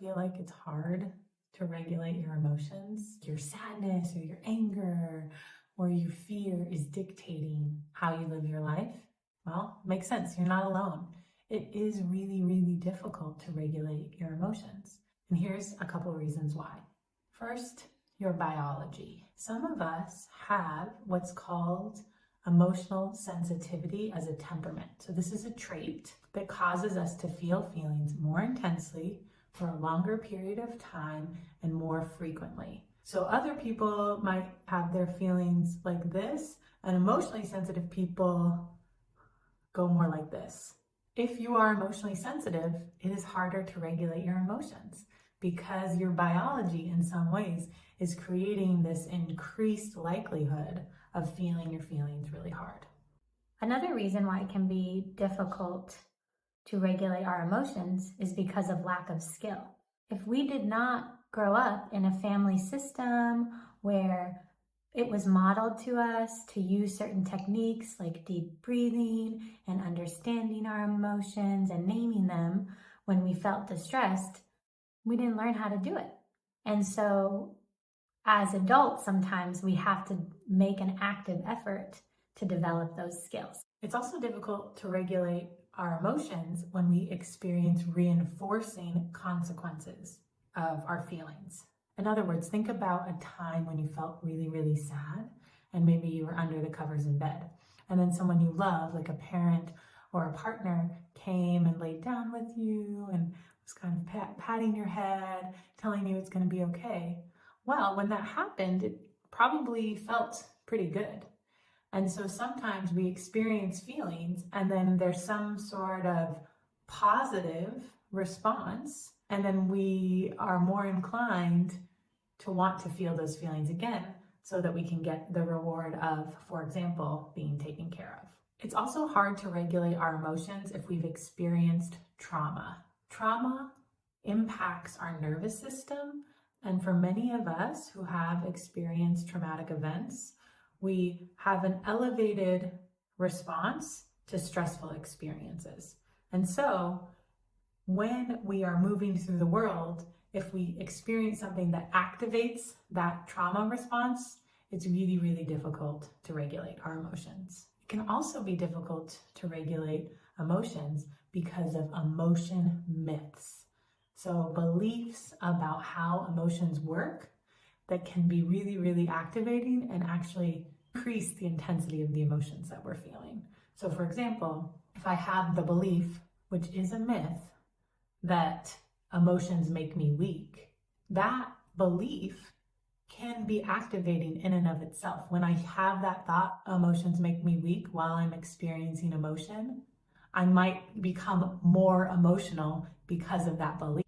feel like it's hard to regulate your emotions? Your sadness or your anger or your fear is dictating how you live your life? Well, makes sense. You're not alone. It is really, really difficult to regulate your emotions. And here's a couple reasons why. First, your biology. Some of us have what's called emotional sensitivity as a temperament. So this is a trait that causes us to feel feelings more intensely for a longer period of time and more frequently. So other people might have their feelings like this, and emotionally sensitive people go more like this. If you are emotionally sensitive, it is harder to regulate your emotions because your biology in some ways is creating this increased likelihood of feeling your feelings really hard. Another reason why it can be difficult to regulate our emotions is because of lack of skill. If we did not grow up in a family system where it was modeled to us to use certain techniques like deep breathing and understanding our emotions and naming them when we felt distressed, we didn't learn how to do it. And so as adults, sometimes we have to make an active effort to develop those skills. It's also difficult to regulate our emotions when we experience reinforcing consequences of our feelings. In other words, think about a time when you felt really, really sad and maybe you were under the covers in bed. And then someone you love, like a parent or a partner, came and laid down with you and was kind of patting your head, telling you it's going to be okay. Well, when that happened, it probably felt pretty good. And so sometimes we experience feelings and then there's some sort of positive response, and then we are more inclined to want to feel those feelings again so that we can get the reward of, for example, being taken care of. It's also hard to regulate our emotions if we've experienced trauma. Trauma impacts our nervous system, and for many of us who have experienced traumatic events, we have an elevated response to stressful experiences. And so when we are moving through the world, if we experience something that activates that trauma response, it's really, really difficult to regulate our emotions. It can also be difficult to regulate emotions because of emotion myths. So beliefs about how emotions work that can be really, really activating and actually increase the intensity of the emotions that we're feeling. So for example, if I have the belief, which is a myth, that emotions make me weak, that belief can be activating in and of itself. When I have that thought, emotions make me weak while I'm experiencing emotion, I might become more emotional because of that belief.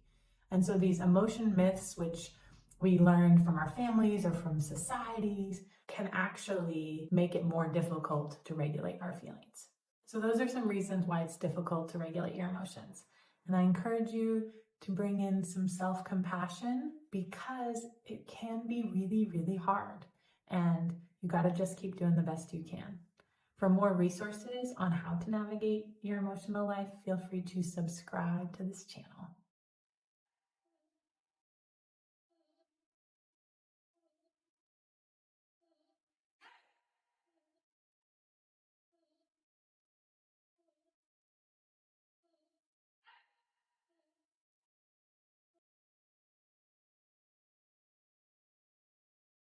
And so these emotion myths, which we learned from our families or from societies, can actually make it more difficult to regulate our feelings. So those are some reasons why it's difficult to regulate your emotions. And I encourage you to bring in some self-compassion because it can be really, really hard. And you got to just keep doing the best you can. For more resources on how to navigate your emotional life, feel free to subscribe to this channel.